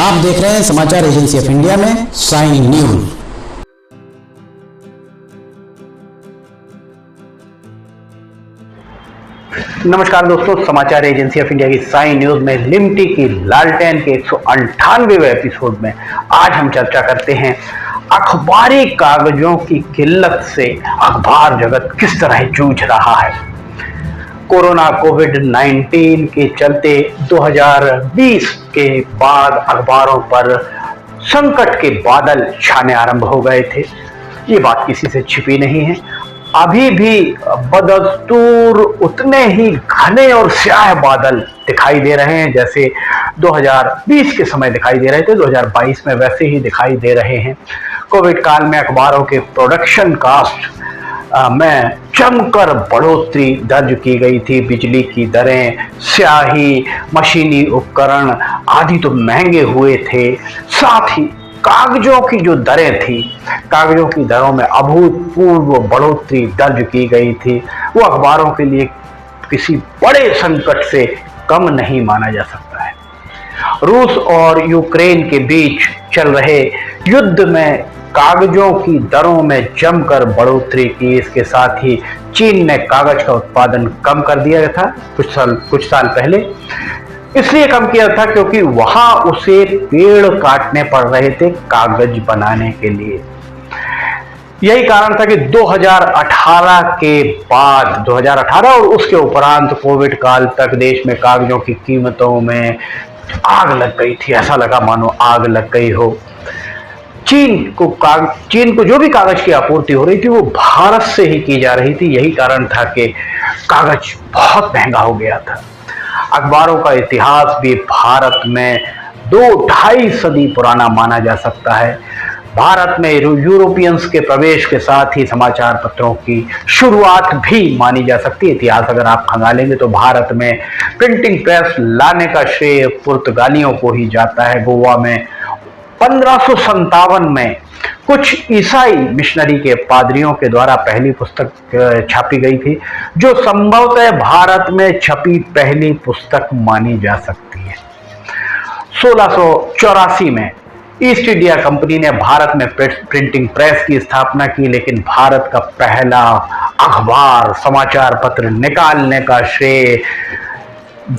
आप देख रहे हैं समाचार एजेंसी ऑफ इंडिया में साइन न्यूज। नमस्कार दोस्तों, समाचार एजेंसी ऑफ इंडिया की साइन न्यूज में लिमटी की लालटेन के 198वें एपिसोड में आज हम चर्चा करते हैं अखबारी कागजों की किल्लत से अखबार जगत किस तरह जूझ रहा है। कोरोना कोविड-19 के चलते 2020 के बाद अखबारों पर संकट के बादल छाने आरंभ हो गए थे। ये बात किसी से छिपी नहीं है। अभी भी बदस्तूर उतने ही घने और स्याह बादल दिखाई दे रहे हैं जैसे 2020 के समय दिखाई दे रहे थे। 2022 में वैसे ही दिखाई दे रहे हैं। कोविड काल में अखबारों के प्रोडक्शन कास्ट में जमकर बढ़ोतरी दर्ज की गई थी। बिजली की दरें, स्याही, मशीनी उपकरण आदि तो महंगे हुए थे। साथ ही कागजों की जो दरें थी, कागजों की दरों में अभूतपूर्व बढ़ोतरी दर्ज की गई थी। वो अखबारों के लिए किसी बड़े संकट से कम नहीं माना जा सकता है। रूस और यूक्रेन के बीच चल रहे युद्ध में कागजों की दरों में जमकर बढ़ोतरी की। इसके साथ ही चीन ने कागज का उत्पादन कम कर दिया था कुछ साल पहले। इसलिए कम किया था क्योंकि वहां उसे पेड़ काटने पड़ रहे थे कागज बनाने के लिए। यही कारण था कि 2018 के बाद 2018 और उसके उपरांत कोविड काल तक देश में कागजों की कीमतों में आग लग गई थी। ऐसा लगा मानो आग लग गई हो। चीन को जो भी कागज की आपूर्ति हो रही थी वो भारत से ही की जा रही थी। यही कारण था कि कागज बहुत महंगा हो गया था। अखबारों का इतिहास भी भारत में 2-2.5 सदी पुराना माना जा सकता है। भारत में यूरोपियंस के प्रवेश के साथ ही समाचार पत्रों की शुरुआत भी मानी जा सकती है। इतिहास अगर आप खंगालेंगे तो भारत में प्रिंटिंग प्रेस लाने का श्रेय पुर्तगालियों को ही जाता है। गोवा में 1557 में कुछ ईसाई मिशनरी के पादरियों के द्वारा पहली पुस्तक छापी गई थी, जो संभवतः भारत में छपी पहली पुस्तक मानी जा सकती है। 1684 में ईस्ट इंडिया कंपनी ने भारत में प्रिंटिंग प्रेस की स्थापना की, लेकिन भारत का पहला अखबार समाचार पत्र निकालने का श्रेय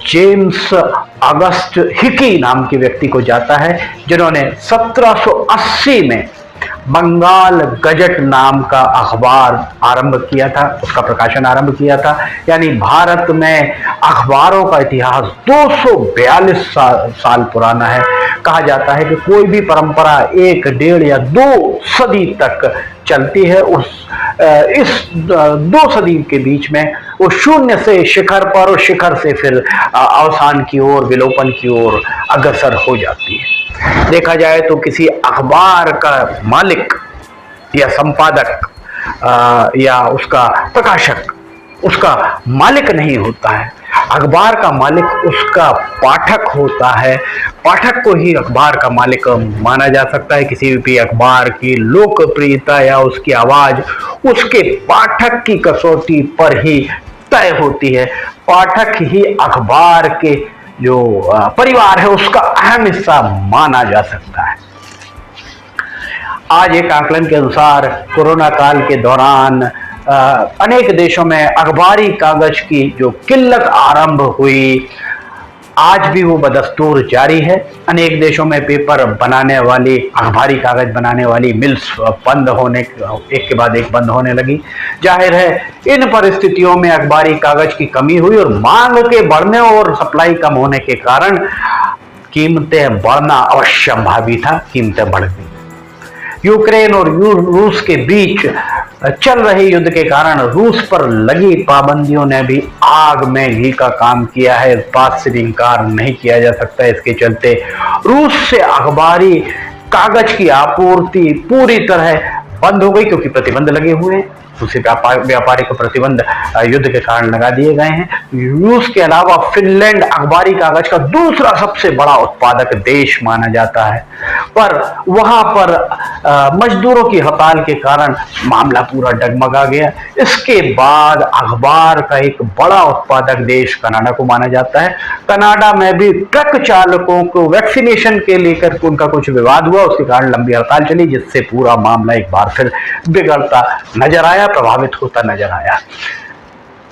जेम्स अगस्ट हिकी नाम के व्यक्ति को जाता है, जिन्होंने 1780 में बंगाल गजट नाम का अखबार आरंभ किया था, उसका प्रकाशन आरंभ किया था। यानी भारत में अखबारों का इतिहास 242 साल पुराना है। कहा जाता है कि कोई भी परंपरा 1, 1.5 या 2 सदी तक चलती है। इस 2 सदी के बीच में वो शून्य से शिखर पर और शिखर से फिर अवसान की ओर, विलोपन की ओर अग्रसर हो जाती है। देखा जाए तो किसी अखबार का मालिक या संपादक या उसका प्रकाशक उसका मालिक नहीं होता है। अखबार का मालिक उसका पाठक होता है। पाठक को ही अखबार का मालिक माना जा सकता है। किसी भी अखबार की लोकप्रियता या उसकी आवाज उसके पाठक की कसौटी पर ही तय होती है। पाठक ही अखबार के जो परिवार है उसका अहम हिस्सा माना जा सकता है। आज एक आकलन के अनुसार कोरोना काल के दौरान अनेक देशों में अखबारी कागज की जो किल्लत आरंभ हुई, आज भी वो बदस्तूर जारी है। अनेक देशों में पेपर बनाने वाली, अखबारी कागज बनाने वाली मिल्स बंद होने, एक के बाद एक बंद होने लगी। जाहिर है इन परिस्थितियों में अखबारी कागज की कमी हुई और मांग के बढ़ने और सप्लाई कम होने के कारण कीमतें बढ़ना अवश्यंभावी था। कीमतें बढ़ गई। यूक्रेन और रूस के बीच चल रहे युद्ध के कारण रूस पर लगी पाबंदियों ने भी आग में घी का काम किया है। इस बात से भी इनकार नहीं किया जा सकता। इसके चलते रूस से अखबारी कागज की आपूर्ति पूरी तरह बंद हो गई क्योंकि प्रतिबंध लगे हुए हैं। उसे व्यापारिक प्रतिबंध युद्ध के कारण लगा दिए गए हैं। रूस के अलावा फिनलैंड अखबारी कागज का दूसरा सबसे बड़ा उत्पादक देश माना जाता है, पर वहां पर मजदूरों की हड़ताल के कारण मामला पूरा डगमगा गया। इसके बाद अखबार का एक बड़ा उत्पादक देश कनाडा को माना जाता है। कनाडा में भी ट्रक चालकों को वैक्सीनेशन के लेकर उनका कुछ विवाद हुआ, उसके कारण लंबी हड़ताल चली, जिससे पूरा मामला एक बार फिर बिगड़ता नजर आया, प्रभावित होता नजर आया।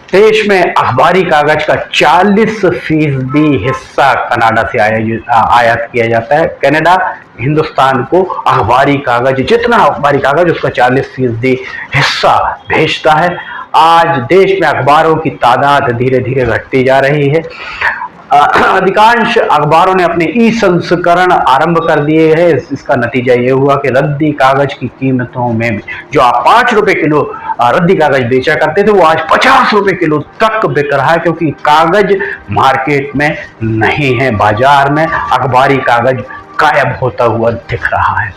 देश में अखबारी कागज का 40% हिस्सा कनाडा से आयात किया जाता है। कनाडा हिंदुस्तान को अखबारी कागज, जितना अखबारी कागज उसका 40% हिस्सा भेजता है। आज देश में अखबारों की तादाद धीरे धीरे घटती जा रही है। अधिकांश अखबारों ने अपने ई संस्करण आरंभ कर दिए हैं। इसका नतीजा ये हुआ कि रद्दी कागज की कीमतों में जो आप 5 रुपए किलो रद्दी कागज बेचा करते थे, वो आज 50 रुपए किलो तक बिक रहा है, क्योंकि कागज मार्केट में नहीं है। बाजार में अखबारी कागज गायब होता हुआ दिख रहा है।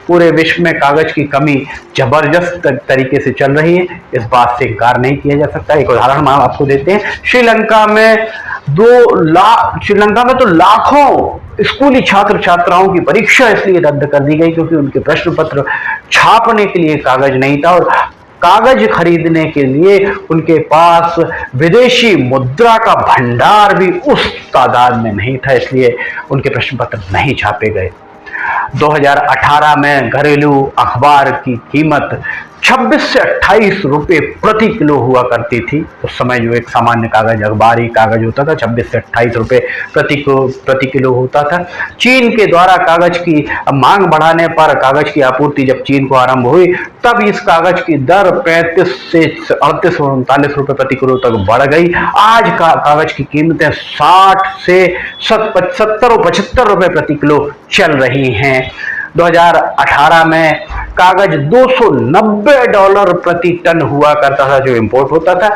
पूरे विश्व में कागज की कमी जबरदस्त तरीके से चल रही है, इस बात से इनकार नहीं किया जा सकता। एक उदाहरण हम आपको देते हैं। श्रीलंका में तो लाखों स्कूली छात्र छात्राओं की परीक्षा इसलिए रद्द कर दी गई क्योंकि उनके प्रश्न पत्र छापने के लिए कागज नहीं था, और कागज खरीदने के लिए उनके पास विदेशी मुद्रा का भंडार भी उस तादाद में नहीं था, इसलिए उनके प्रश्न पत्र नहीं छापे गए। 2018 में घरेलू अखबार की कीमत 26 से 28 रुपए प्रति किलो हुआ करती थी। उस समय जो एक सामान्य कागज अखबारी कागज होता था 26 से 28 रुपए प्रति किलो होता था। चीन के द्वारा कागज की मांग बढ़ाने पर कागज की आपूर्ति जब चीन को आरंभ हुई, तब इस कागज की दर 35 से 38 और 39 रुपए प्रति किलो तक बढ़ गई। आज का कागज की कीमतें 60 से 70 और 75 रुपए प्रति किलो चल रही हैं। 2018 में कागज $290 प्रति टन हुआ करता था जो इंपोर्ट होता था।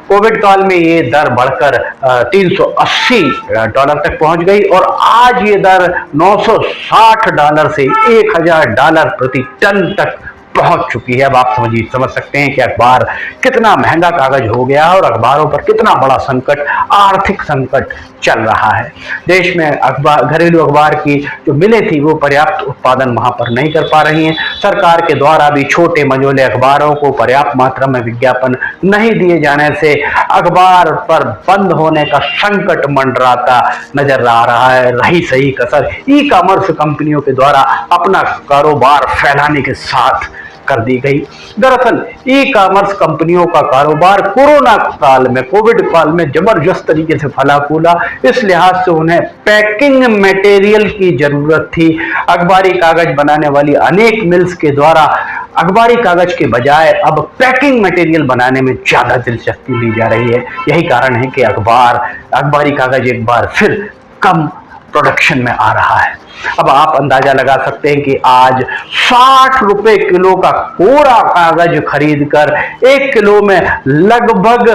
कोविड काल में ये दर बढ़कर $380 तक पहुंच गई, और आज ये दर $960 से $1000 प्रति टन तक पहुंच चुकी है। अब आप समझ सकते हैं कि अखबार कितना महंगा कागज हो गया है और अखबारों पर कितना बड़ा संकट, आर्थिक संकट चल रहा है। देश में घरेलू अखबार की जो मिलें थी वो पर्याप्त उत्पादन वहां पर नहीं कर पा रही हैं। सरकार के द्वारा भी छोटे मझोले अखबारों को पर्याप्त मात्रा में विज्ञापन नहीं दिए जाने से अखबार पर बंद होने का संकट मंडराता नजर आ रहा है। रही सही कसर ई कॉमर्स कंपनियों के द्वारा अपना कारोबार फैलाने के साथ कर दी गई। दरअसल ई कॉमर्स कंपनियों का कारोबार कोरोना काल में, कोविड काल में जबरदस्त तरीके से फला फूला। इस लिहाज से उन्हें पैकिंग मटेरियल की जरूरत थी। अखबारी कागज बनाने वाली अनेक मिल्स के द्वारा अखबारी कागज के बजाय अब पैकिंग मटेरियल बनाने में ज्यादा दिलचस्पी ली जा रही है। यही कारण है कि अखबारी कागज एक बार फिर कम प्रोडक्शन में आ रहा है। अब आप अंदाजा लगा सकते हैं कि आज 60 रुपए किलो का कोरा कागज खरीदकर 1 किलो में लगभग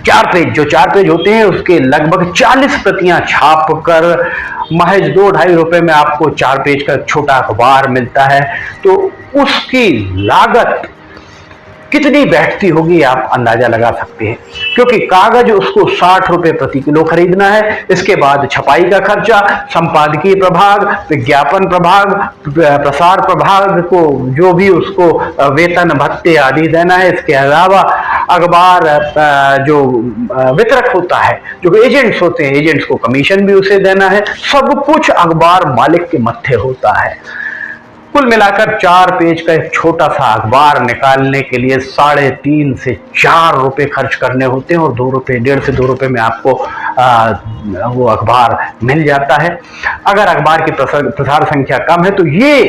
4 पेज होते हैं, उसके लगभग 40 प्रतियां छापकर महज 2-2.5 रुपए में आपको 4 पेज का छोटा अखबार मिलता है। तो उसकी लागत कितनी बैठती होगी आप अंदाजा लगा सकते हैं, क्योंकि कागज उसको 60 रुपए प्रति किलो खरीदना है। इसके बाद छपाई का खर्चा, संपादकीय प्रभाग, विज्ञापन प्रभाग, प्रसार प्रभाग को जो भी उसको वेतन भत्ते आदि देना है। इसके अलावा अखबार जो वितरक होता है, जो एजेंट्स होते हैं, एजेंट्स को कमीशन भी उसे देना है। सब कुछ अखबार मालिक के मत्थे होता है। कुल मिलाकर 4 पेज का एक छोटा सा अखबार निकालने के लिए 3.5 से 4 रुपए खर्च करने होते हैं, और 1.5 से 2 रुपए में आपको वो अखबार मिल जाता है। अगर अखबार की प्रसार संख्या कम है तो ये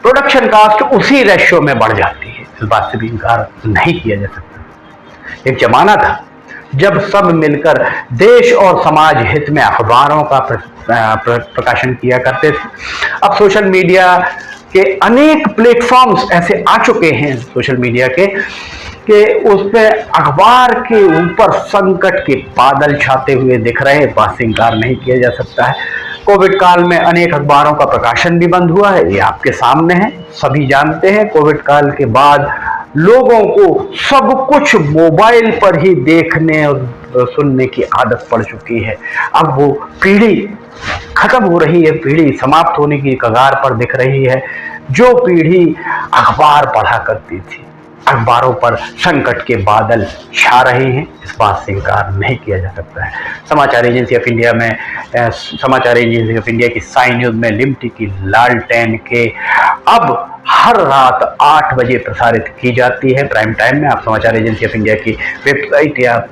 प्रोडक्शन कास्ट उसी रेशियो में बढ़ जाती है। इस बात से भी इनकार नहीं किया जा सकता। एक जमाना था जब सब मिलकर देश और समाज हित में अखबारों का प्रकाशन किया करते थे। अब सोशल मीडिया के अनेक प्लेटफॉर्म्स ऐसे आ चुके हैं सोशल मीडिया के कि उसमें अखबार के ऊपर संकट के बादल छाते हुए दिख रहे हैं। बात से इनकार नहीं किया जा सकता है। कोविड काल में अनेक अखबारों का प्रकाशन भी बंद हुआ है, ये आपके सामने है, सभी जानते हैं। कोविड काल के बाद लोगों को सब कुछ मोबाइल पर ही देखने और सुनने की आदत पड़ चुकी है। अब वो पीढ़ी खत्म हो रही है, पीढ़ी समाप्त होने की कगार पर दिख रही है। जो पीढ़ी अखबार पढ़ा करती थी, अखबारों पर संकट के बादल छा रहे हैं, इस बात से इनकार नहीं किया जा सकता है। समाचार एजेंसी ऑफ इंडिया में समाचार एजेंसी ऑफ इंडिया की साइन न्यूज में लिमटी की लालटेन के अब हर रात 8 बजे प्रसारित की जाती है प्राइम टाइम में। आप समाचार एजेंसी ऑफ इंडिया की वेबसाइट या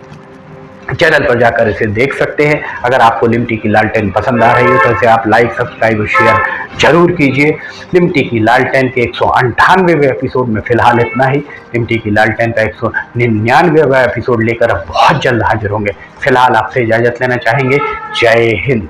चैनल पर जाकर इसे देख सकते हैं। अगर आपको लिमटी की लालटेन पसंद आ रही है तो इसे आप लाइक, सब्सक्राइब और शेयर जरूर कीजिए। लिमटी की लालटेन के 198वें एपिसोड में फिलहाल इतना ही। लिमटी की लालटेन का 199वां एपिसोड लेकर अब बहुत जल्द हाजिर होंगे। फिलहाल आपसे इजाजत लेना चाहेंगे। जय हिंद।